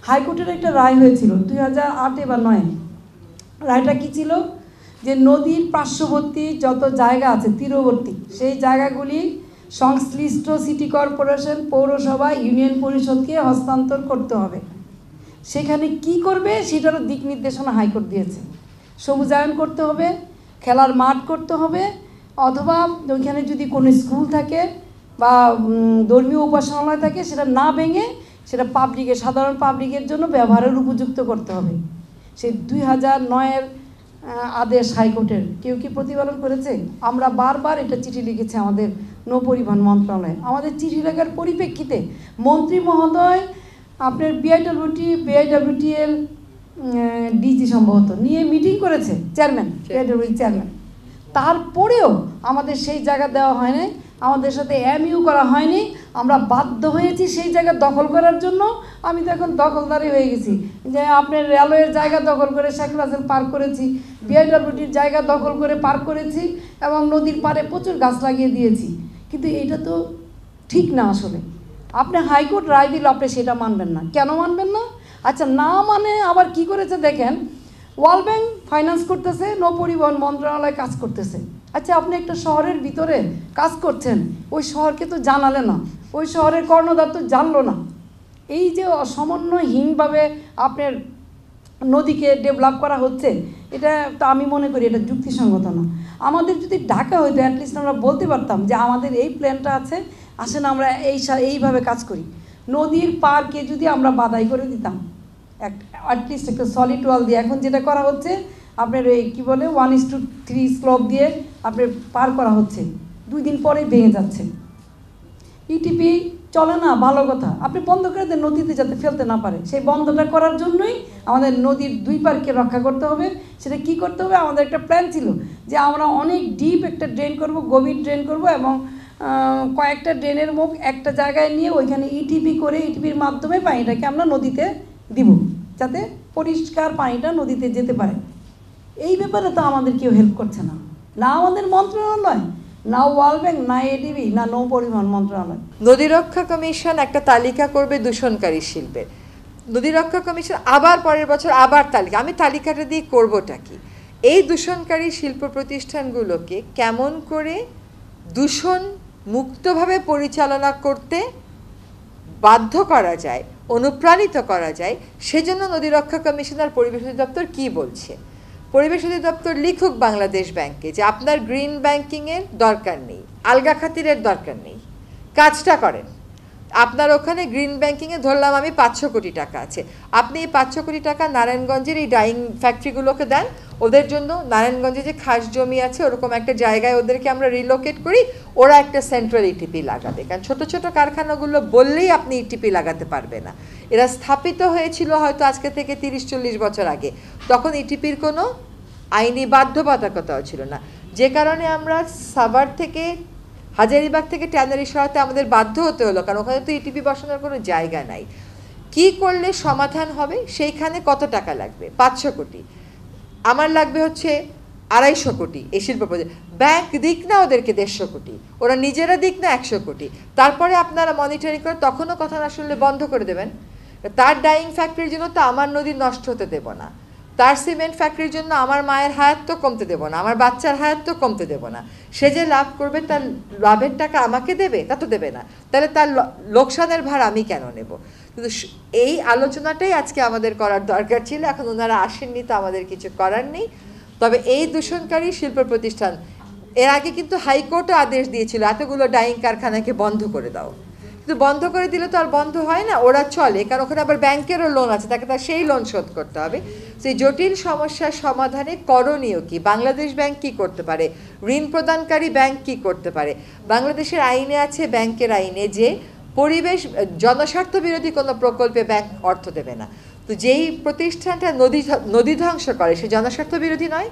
হাইকোর্টের একটা রায় হয়েছিল 2008 বা 2009। রায়টা কী ছিল, যে নদীর পার্শ্ববর্তী যত জায়গা আছে তীরবর্তী সেই জায়গাগুলি সংশ্লিষ্ট সিটি কর্পোরেশন, পৌরসভা, ইউনিয়ন পরিষদকে হস্তান্তর করতে হবে। সেখানে কি করবে সেটারও দিক নির্দেশনা হাইকোর্ট দিয়েছে। সবুজায়ন করতে হবে, খেলার মাঠ করতে হবে, অথবা ওইখানে যদি কোনো স্কুল থাকে বা ধর্মীয় উপাসনালয় থাকে সেটা না ভেঙে সেটা পাবলিকের, সাধারণ পাবলিকের জন্য ব্যবহারের উপযুক্ত করতে হবে। সেই 2009-এর আদেশ হাইকোর্টের কেউ কি প্রতিপালন করেছে? আমরা বারবার এটা চিঠি লিখেছি আমাদের নৌপরিবহন মন্ত্রণালয়ে। আমাদের চিঠি লেখার পরিপ্রেক্ষিতে মন্ত্রী মহোদয় আপনার বিআইডব্লিউটিএল ডিজি সম্ভবত নিয়ে মিটিং করেছে, চেয়ারম্যান, বিআইডব্লিউটি চেয়ারম্যান। তারপরেও আমাদের সেই জায়গা দেওয়া হয়নি, আমাদের সাথে এমইউ করা হয়নি। আমরা বাধ্য হয়েছি সেই জায়গা দখল করার জন্য। আমি তো এখন দখলদারি হয়ে গেছি, যে আপনার রেলওয়ের জায়গা দখল করে শেখ রাসেল পার্ক করেছি, বিআইডব্লিউটির জায়গা দখল করে পার্ক করেছি এবং নদীর পাড়ে প্রচুর গাছ লাগিয়ে দিয়েছি। কিন্তু এটা তো ঠিক না। আসলে আপনি হাইকোর্ট রায় দিলে আপনি সেটা মানবেন না। কেন মানবেন না? আচ্ছা, না মানে আবার কি করেছে দেখেন, ওয়ার্ল্ড ব্যাংক ফাইন্যান্স করতেছে, নৌপরিবহন মন্ত্রণালয় কাজ করতেছে। আচ্ছা, আপনি একটা শহরের ভিতরে কাজ করছেন, ওই শহরকে তো জানালে না, ওই শহরের কর্ণধার তো জানলো না। এই যে সমন্বয়হীনভাবে আপনার নদীকে ডেভেলপ করা হচ্ছে, এটা তো আমি মনে করি এটা যুক্তিসঙ্গত না। আমাদের যদি ঢাকা হইতো অ্যাটলিস্ট আমরা বলতে পারতাম যে আমাদের এই প্ল্যানটা আছে, আসেন আমরা এইভাবে কাজ করি। নদীর পাড়কে যদি আমরা বাধাই করে দিতাম অ্যাটলিস্ট একটা সলিড ওয়াল দিয়ে, এখন যেটা করা হচ্ছে আপনার এই কী বলে 1:3 স্লোপ দিয়ে আপনার পার করা হচ্ছে, 2 দিন পরেই ভেঙে যাচ্ছে। ইটিপি চলে না, ভালো কথা, আপনি বন্ধ করে দেন নদীতে যাতে ফেলতে না পারে। সেই বন্ধটা করার জন্যই আমাদের নদীর 2 পারকে রক্ষা করতে হবে। সেটা কি করতে হবে? আমাদের একটা প্ল্যান ছিল যে আমরা অনেক ডিপ একটা ড্রেন করব, গভীর ড্রেন করব এবং কয়েকটা ড্রেনের মুখ একটা জায়গায় নিয়ে ওইখানে ইটিপি করে ইটিপির মাধ্যমে পানিটাকে আমরা নদীতে দিব, যাতে পরিষ্কার পানিটা নদীতে যেতে পারে। এই ব্যাপারে তো আমাদের কেউ হেল্প করছে না, না আমাদের মন্ত্রণালয়, না ওয়ার্ল্ড ব্যাংক, না এডিবি, না নৌ পরিবহন মন্ত্রণালয়। নদী রক্ষা কমিশন একটা তালিকা করবে দূষণকারী শিল্পের। নদী রক্ষা কমিশন আবার পরের বছর আবার তালিকা, আমি তালিকাটা দিয়ে করবোটা কি? এই দূষণকারী শিল্প প্রতিষ্ঠানগুলোকে কেমন করে দূষণ মুক্তভাবে পরিচালনা করতে বাধ্য করা যায়, অনুপ্রাণিত করা যায়, সেজন্য নদী রক্ষা কমিশন আর পরিবেশ অধিদপ্তর কী বলছে। পরিবেশ অধিদপ্তর লিখুক বাংলাদেশ ব্যাংকে যে আপনার গ্রিন ব্যাংকিংয়ের দরকার নেই, আলগা খাতিরের দরকার নেই, কাজটা করেন। আপনার ওখানে গ্রিন ব্যাংকিংয়ে ধরলাম আমি 500 কোটি টাকা আছে, আপনি এই 500 কোটি টাকা নারায়ণগঞ্জের এই ডাইং ফ্যাক্টরিগুলোকে দেন। ওদের জন্য নারায়ণগঞ্জে যে খাস জমি আছে ওরকম একটা জায়গায় ওদেরকে আমরা রিলোকেট করি, ওরা একটা সেন্ট্রাল ইটিপি লাগাবে। কারণ ছোটো ছোটো কারখানাগুলো বললেই আপনি ইটিপি লাগাতে পারবে না। এরা স্থাপিত হয়েছিল হয়তো আজকে থেকে 30-40 বছর আগে, তখন ইটিপির কোনো আইনি বাধ্যবাধকতাও ছিল না, যে কারণে আমরা সাভার থেকে, হাজারীবাগ থেকে ট্যানারি সরাতে আমাদের বাধ্য হতে হলো, কারণ ওখানে তো ইটিপি বসানোর কোনো জায়গা নাই। কি করলে সমাধান হবে? সেইখানে কত টাকা লাগবে? 500 কোটি। আমার লাগবে হচ্ছে 250 কোটি। এই শিল্প প্রজেক্ট ব্যাংক দিক না ওদেরকে 150 কোটি, ওরা নিজেরা দিক না 100 কোটি। তারপরে আপনারা মনিটরিং করে তখনও কথা না শুনলে বন্ধ করে দেবেন। তার ডাইং ফ্যাক্টরির জন্য তো আমার নদী নষ্ট হতে দেব না, তার সিমেন্ট ফ্যাক্টরির জন্য আমার মায়ের হায়াত তো কমতে দেবো না, আমার বাচ্চার হায়াত তো কমতে দেবো না। সে যে লাভ করবে তার লাভের টাকা আমাকে দেবে? তা তো দেবে না। তাহলে তার লোকসানের ভার আমি কেন নেব? কিন্তু এই আলোচনাটাই আজকে আমাদের করার দরকার ছিল। এখন ওনারা আসেননি তো আমাদের কিছু করার নেই। তবে এই দূষণকারী শিল্প প্রতিষ্ঠান, এর আগে কিন্তু হাইকোর্টও আদেশ দিয়েছিল এতগুলো ডাইং কারখানাকে বন্ধ করে দাও, কিন্তু বন্ধ করে দিলে তো আর বন্ধ হয় না, ওরা চলে। কারণ ওখানে আবার ব্যাংকেরও লোন আছে, তাকে তার সেই লোন শোধ করতে হবে। সেই জটিল সমস্যার সমাধানে করণীয় কি? বাংলাদেশ ব্যাংক কী করতে পারে? ঋণ প্রদানকারী ব্যাংক কী করতে পারে? বাংলাদেশের আইনে আছে, ব্যাংকের আইনে, যে পরিবেশ জনস্বার্থ বিরোধী কোনো প্রকল্পে ব্যাংক অর্থ দেবে না। তো যেই প্রতিষ্ঠানটা নদী ধ্বংস করে সে জনস্বার্থ বিরোধী নয়।